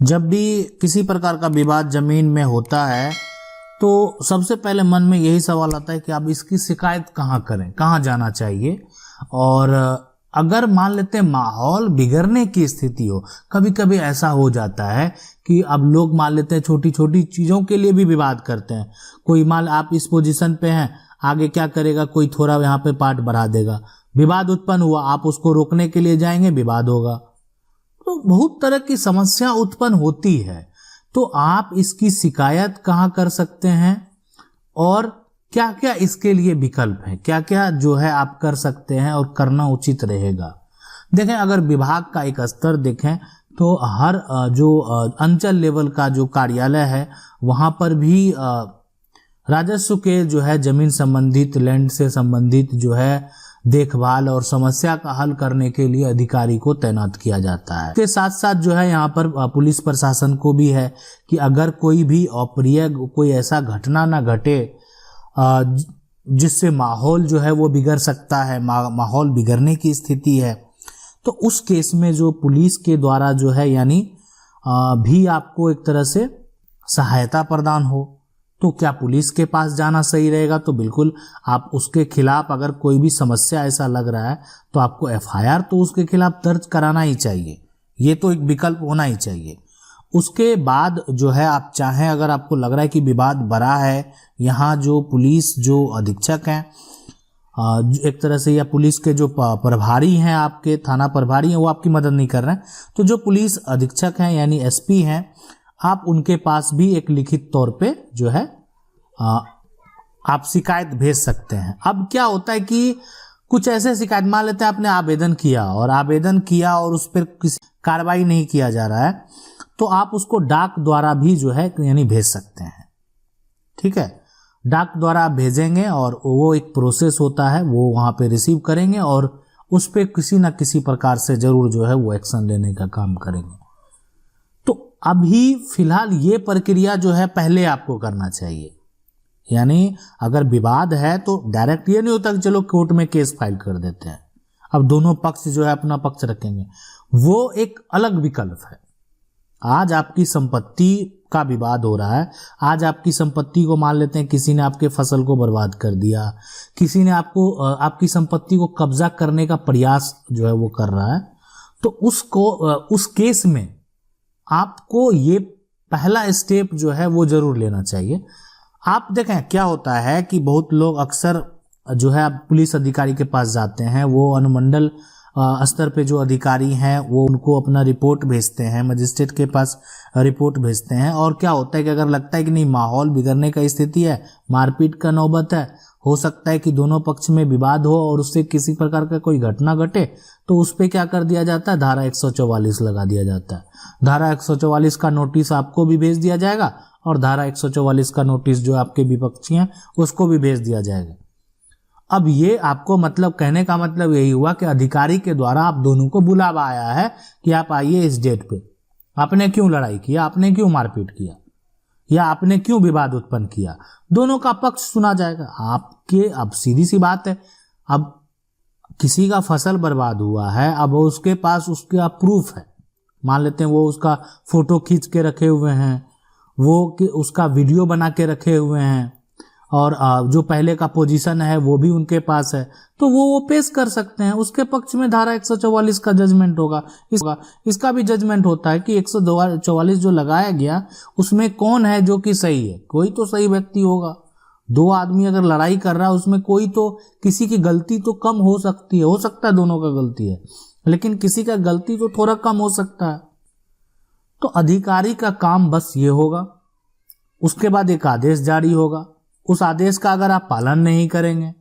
जब भी किसी प्रकार का विवाद जमीन में होता है तो सबसे पहले मन में यही सवाल आता है कि आप इसकी शिकायत कहाँ करें, कहाँ जाना चाहिए। और अगर मान लेते हैं माहौल बिगड़ने की स्थिति हो, कभी कभी ऐसा हो जाता है कि अब लोग मान लेते हैं छोटी छोटी चीज़ों के लिए भी विवाद करते हैं। कोई मान आप इस पोजीशन पे हैं, आगे क्या करेगा, कोई थोड़ा यहाँ पे पार्ट बढ़ा देगा, विवाद उत्पन्न हुआ, आप उसको रोकने के लिए जाएंगे, विवाद होगा। तो बहुत तरह की समस्या उत्पन्न होती है। तो आप इसकी शिकायत कहाँ कर सकते हैं और क्या क्या इसके लिए विकल्प हैं, क्या क्या जो है आप कर सकते हैं और करना उचित रहेगा। देखें, अगर विभाग का एक स्तर देखें तो हर जो अंचल लेवल का जो कार्यालय है वहाँ पर भी राजस्व के जो है जमीन संबंधित, लैंड से संबंधित जो है देखभाल और समस्या का हल करने के लिए अधिकारी को तैनात किया जाता है। इसके साथ साथ जो है यहाँ पर पुलिस प्रशासन को भी है कि अगर कोई भी अप्रिय कोई ऐसा घटना ना घटे जिससे माहौल जो है वो बिगड़ सकता है, माहौल बिगड़ने की स्थिति है, तो उस केस में जो पुलिस के द्वारा जो है यानी भी आपको एक तरह से सहायता प्रदान हो, तो क्या पुलिस के पास जाना सही रहेगा। तो बिल्कुल आप उसके खिलाफ अगर कोई भी समस्या ऐसा लग रहा है तो आपको एफआईआर तो उसके खिलाफ दर्ज कराना ही चाहिए, ये तो एक विकल्प होना ही चाहिए। उसके बाद जो है आप चाहें, अगर आपको लग रहा है कि विवाद बड़ा है, यहाँ जो पुलिस जो अधीक्षक हैं एक तरह से, या पुलिस के जो प्रभारी हैं, आपके थाना प्रभारी हैं, वो आपकी मदद नहीं कर रहे हैं, तो जो पुलिस अधीक्षक हैं यानी एसपी हैं, आप उनके पास भी एक लिखित तौर पे जो है आप शिकायत भेज सकते हैं। अब क्या होता है कि कुछ ऐसे शिकायत, मान लेते हैं आपने आवेदन किया और उस पर किसी कार्रवाई नहीं किया जा रहा है, तो आप उसको डाक द्वारा भी जो है यानी भेज सकते हैं। ठीक है, डाक द्वारा आप भेजेंगे और वो एक प्रोसेस होता है, वो वहाँ पे रिसीव करेंगे और उस पर किसी न किसी प्रकार से जरूर जो है वो एक्शन लेने का काम करेंगे। तो अभी फिलहाल ये प्रक्रिया जो है पहले आपको करना चाहिए। यानी अगर विवाद है तो डायरेक्ट ये नहीं होता कि चलो कोर्ट में केस फाइल कर देते हैं, अब दोनों पक्ष जो है अपना पक्ष रखेंगे, वो एक अलग विकल्प है। आज आपकी संपत्ति का विवाद हो रहा है, आज आपकी संपत्ति को मान लेते हैं किसी ने आपके फसल को बर्बाद कर दिया, किसी ने आपको आपकी संपत्ति को कब्जा करने का प्रयास जो है वो कर रहा है, तो उस केस में आपको ये पहला स्टेप जो है वो जरूर लेना चाहिए। आप देखें क्या होता है कि बहुत लोग अक्सर जो है पुलिस अधिकारी के पास जाते हैं, वो अनुमंडल स्तर पे जो अधिकारी हैं वो उनको अपना रिपोर्ट भेजते हैं, मजिस्ट्रेट के पास रिपोर्ट भेजते हैं, और क्या होता है कि अगर लगता है कि नहीं माहौल बिगड़ने का स्थिति है, मारपीट का नौबत है, हो सकता है कि दोनों पक्ष में विवाद हो और उससे किसी प्रकार का कोई घटना घटे, तो उस पर क्या कर दिया जाता है, धारा 144 लगा दिया जाता है। धारा 144 का नोटिस आपको भी भेज दिया जाएगा और धारा 144 का नोटिस जो आपके विपक्षी हैं उसको भी भेज दिया जाएगा। अब ये आपको मतलब कहने का मतलब यही हुआ कि अधिकारी के द्वारा आप दोनों को बुलावा आया है कि आप आइए इस डेट पे, आपने क्यों लड़ाई किया, आपने क्यों मारपीट किया, या आपने क्यों विवाद उत्पन्न किया, दोनों का पक्ष सुना जाएगा आपके। अब सीधी सी बात है, अब किसी का फसल बर्बाद हुआ है, अब उसके पास उसका प्रूफ है, मान लेते हैं वो उसका फोटो खींच के रखे हुए हैं, वो उसका वीडियो बना के रखे हुए हैं, और जो पहले का पोजीशन है वो भी उनके पास है, तो वो पेश कर सकते हैं। उसके पक्ष में धारा 144 का जजमेंट होगा। इसका भी जजमेंट होता है कि 144 जो लगाया गया उसमें कौन है जो कि सही है, कोई तो सही व्यक्ति होगा। दो आदमी अगर लड़ाई कर रहा है उसमें कोई तो, किसी की गलती तो कम हो सकती है, हो सकता है दोनों का गलती है, लेकिन किसी का गलती तो थोड़ा कम हो सकता है। तो अधिकारी का काम बस ये होगा, उसके बाद एक आदेश जारी होगा, उस आदेश का अगर आप पालन नहीं करेंगे,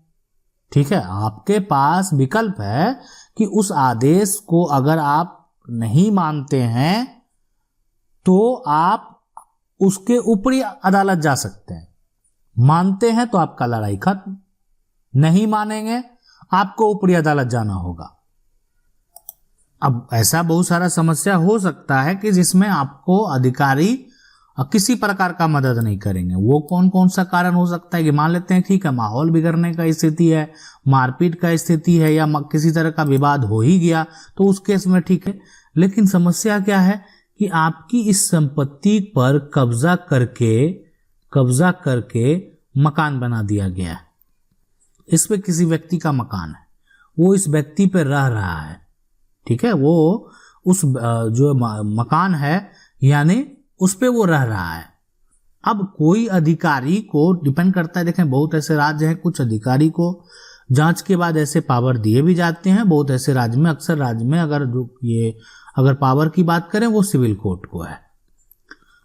ठीक है, आपके पास विकल्प है कि उस आदेश को अगर आप नहीं मानते हैं तो आप उसके ऊपरी अदालत जा सकते हैं। मानते हैं तो आपका लड़ाई खत्म, नहीं मानेंगे आपको ऊपरी अदालत जाना होगा। अब ऐसा बहुत सारा समस्या हो सकता है कि जिसमें आपको अधिकारी किसी प्रकार का मदद नहीं करेंगे। वो कौन कौन सा कारण हो सकता है कि मान लेते हैं ठीक है माहौल बिगड़ने का स्थिति है, मारपीट का स्थिति है, या किसी तरह का विवाद हो ही गया तो उस केस में ठीक है, लेकिन समस्या क्या है कि आपकी इस संपत्ति पर कब्जा करके मकान बना दिया गया है। इस पे किसी व्यक्ति का मकान है, वो इस व्यक्ति पे रह रहा है, ठीक है, वो उस जो मकान है यानी उस पे वो रह रहा है। अब कोई अधिकारी को डिपेंड करता है, देखें बहुत ऐसे राज्य हैं, कुछ अधिकारी को जांच के बाद ऐसे पावर दिए भी जाते हैं, बहुत ऐसे राज्य में, अक्सर राज्य में अगर पावर की बात करें वो सिविल कोर्ट को है।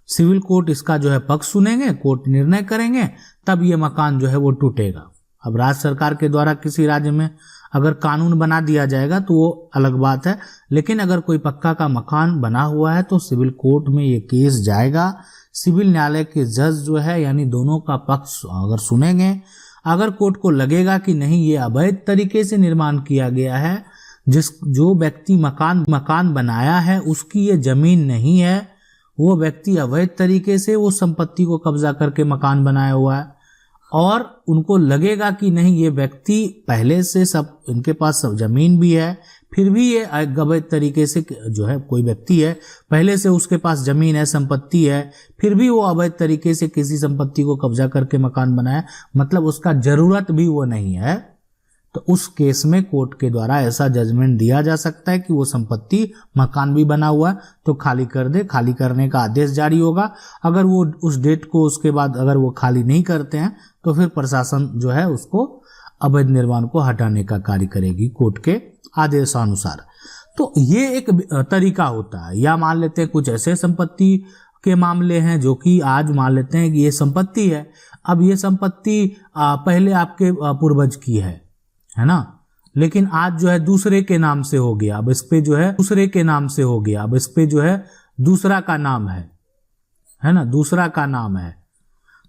सिविल कोर्ट इसका जो है पक्ष सुनेंगे, कोर्ट निर्णय करेंगे, तब ये मकान जो है वो टूटेगा। अब राज्य सरकार के द्वारा किसी राज्य में अगर कानून बना दिया जाएगा तो वो अलग बात है, लेकिन अगर कोई पक्का का मकान बना हुआ है तो सिविल कोर्ट में ये केस जाएगा। सिविल न्यायालय के जज जो है यानी दोनों का पक्ष अगर सुनेंगे, अगर कोर्ट को लगेगा कि नहीं ये अवैध तरीके से निर्माण किया गया है, जो व्यक्ति मकान बनाया है उसकी ये जमीन नहीं है, वो व्यक्ति अवैध तरीके से वो संपत्ति को कब्जा करके मकान बनाया हुआ है, और उनको लगेगा कि नहीं ये व्यक्ति पहले से सब इनके पास सब जमीन भी है, फिर भी ये अवैध तरीके से जो है कोई व्यक्ति है पहले से उसके पास जमीन है, संपत्ति है, फिर भी वो अवैध तरीके से किसी संपत्ति को कब्जा करके मकान बनाया, मतलब उसका जरूरत भी वो नहीं है, तो उस केस में कोर्ट के द्वारा ऐसा जजमेंट दिया जा सकता है कि वो संपत्ति, मकान भी बना हुआ है तो खाली कर दे, खाली करने का आदेश जारी होगा। अगर वो उस डेट को उसके बाद अगर वो खाली नहीं करते हैं तो फिर प्रशासन जो है उसको अवैध निर्माण को हटाने का कार्य करेगी कोर्ट के आदेशानुसार। तो ये एक तरीका होता है। या मान लेते हैं कुछ ऐसे संपत्ति के मामले हैं जो कि आज मान लेते हैं कि ये संपत्ति है, अब ये संपत्ति पहले आपके पूर्वज की है ना, लेकिन आज जो है दूसरे के नाम से हो गया, अब इस पे जो है दूसरे के नाम से हो गया, अब इस पे जो है दूसरा का नाम है ना, दूसरा का नाम है,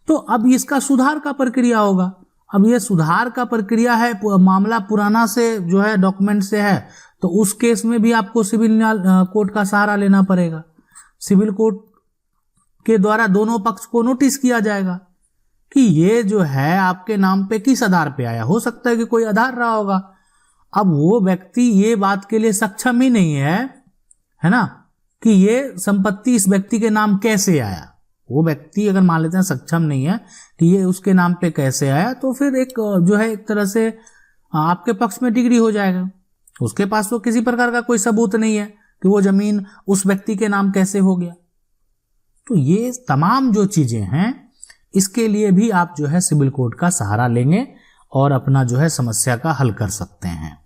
तो अब इसका सुधार का प्रक्रिया होगा। अब ये सुधार का प्रक्रिया है, मामला पुराना से जो है डॉक्यूमेंट से है, तो उस केस में भी आपको सिविल कोर्ट का सहारा लेना पड़ेगा। सिविल कोर्ट के द्वारा दोनों पक्ष को नोटिस किया जाएगा कि ये जो है आपके नाम पे किस आधार पे आया, हो सकता है कि कोई आधार रहा होगा। अब वो व्यक्ति ये बात के लिए सक्षम ही नहीं है ना, कि ये संपत्ति इस व्यक्ति के नाम कैसे आया। वो व्यक्ति अगर मान लेते हैं सक्षम नहीं है कि ये उसके नाम पे कैसे आया, तो फिर एक जो है एक तरह से आपके पक्ष में डिग्री हो जाएगा। उसके पास तो किसी प्रकार का कोई सबूत नहीं है कि वो जमीन उस व्यक्ति के नाम कैसे हो गया। तो ये तमाम जो चीजें हैं, इसके लिए भी आप जो है सिविल कोर्ट का सहारा लेंगे और अपना जो है समस्या का हल कर सकते हैं।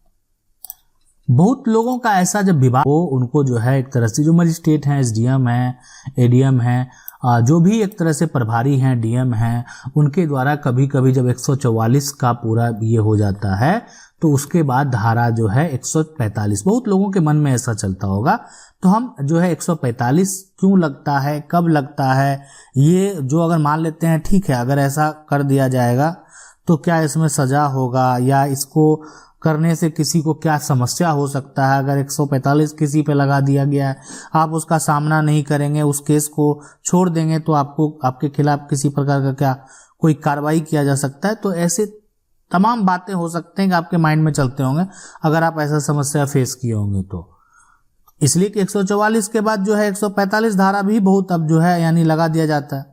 बहुत लोगों का ऐसा जब विवाद हो, उनको जो है एक तरह से जो मजिस्ट्रेट हैं, एसडीएम है, एडीएम है, जो भी एक तरह से प्रभारी हैं, डीएम हैं, उनके द्वारा कभी कभी जब 144 का पूरा ये हो जाता है तो उसके बाद धारा जो है 145, बहुत लोगों के मन में ऐसा चलता होगा, तो हम जो है 145 क्यों लगता है, कब लगता है, ये जो अगर मान लेते हैं ठीक है, अगर ऐसा कर दिया जाएगा तो क्या इसमें सजा होगा, या इसको करने से किसी को क्या समस्या हो सकता है। अगर 145 किसी पे लगा दिया गया है, आप उसका सामना नहीं करेंगे, उस केस को छोड़ देंगे, तो आपको आपके खिलाफ किसी प्रकार का क्या कोई कार्रवाई किया जा सकता है। तो ऐसे तमाम बातें हो सकते हैं कि आपके माइंड में चलते होंगे अगर आप ऐसा समस्या फेस किए होंगे तो। इसलिए कि 144 के बाद जो है 145 धारा भी बहुत अब जो है यानी लगा दिया जाता है।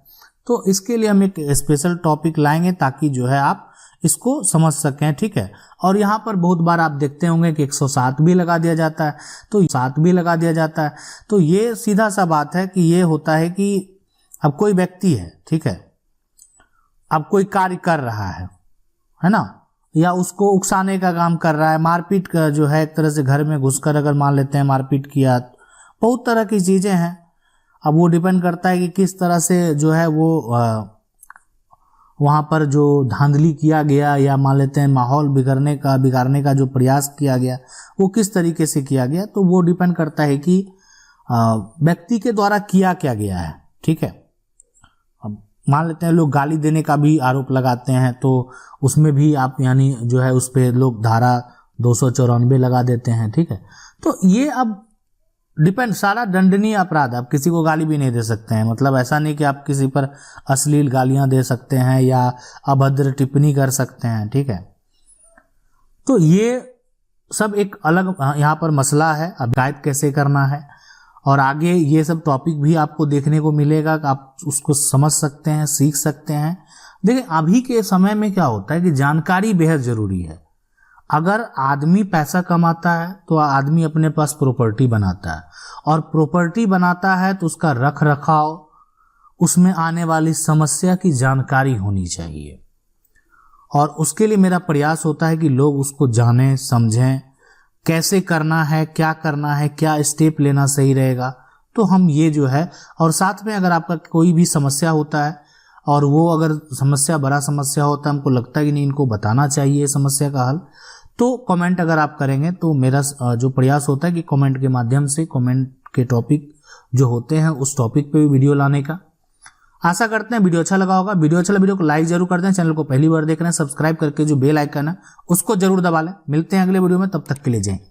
तो इसके लिए हम एक स्पेशल टॉपिक लाएंगे ताकि जो है आप इसको समझ सकें, ठीक है। और यहाँ पर बहुत बार आप देखते होंगे कि 107 भी लगा दिया जाता है, तो 7 भी लगा दिया जाता है। तो ये सीधा सा बात है कि ये होता है कि अब कोई व्यक्ति है, ठीक है, अब कोई कार्य कर रहा है ना, या उसको उकसाने का काम कर रहा है, मारपीट का जो है एक तरह से घर में घुसकर अगर मान लेते हैं मारपीट किया, बहुत तरह की चीजें हैं। अब वो डिपेंड करता है कि किस तरह से जो है वो वहाँ पर जो धांधली किया गया, या मान लेते हैं माहौल बिगाड़ने का जो प्रयास किया गया वो किस तरीके से किया गया, तो वो डिपेंड करता है कि व्यक्ति के द्वारा किया क्या गया है, ठीक है। अब मान लेते हैं लोग गाली देने का भी आरोप लगाते हैं, तो उसमें भी आप यानी जो है उस पर लोग धारा 294 लगा देते हैं, ठीक है। तो ये अब डिपेंड, सारा दंडनीय अपराध, आप किसी को गाली भी नहीं दे सकते हैं, मतलब ऐसा नहीं कि आप किसी पर अश्लील गालियां दे सकते हैं या अभद्र टिप्पणी कर सकते हैं, ठीक है। तो ये सब एक अलग यहाँ पर मसला है, अब शिकायत कैसे करना है और आगे ये सब टॉपिक भी आपको देखने को मिलेगा कि आप उसको समझ सकते हैं, सीख सकते हैं। देखिए अभी के समय में क्या होता है कि जानकारी बेहद जरूरी है। अगर आदमी पैसा कमाता है तो आदमी अपने पास प्रॉपर्टी बनाता है, और प्रॉपर्टी बनाता है तो उसका रख रखाव, उसमें आने वाली समस्या की जानकारी होनी चाहिए। और उसके लिए मेरा प्रयास होता है कि लोग उसको जानें, समझें, कैसे करना है, क्या स्टेप लेना सही रहेगा। तो हम ये जो है, और साथ में अगर आपका कोई भी समस्या होता है और वो अगर समस्या बड़ा समस्या होता है, हमको लगता है कि नहीं इनको बताना चाहिए समस्या का हल, तो कमेंट अगर आप करेंगे तो मेरा जो प्रयास होता है कि कमेंट के माध्यम से कमेंट के टॉपिक जो होते हैं उस टॉपिक पे भी वीडियो लाने का। आशा करते हैं वीडियो अच्छा लगा होगा। वीडियो अच्छा लगा वीडियो को लाइक जरूर कर दें। चैनल को पहली बार देख रहे हैं सब्सक्राइब करके जो बेल आइकन है उसको जरूर दबा लें। मिलते हैं अगले वीडियो में, तब तक के लिए जय हिंद।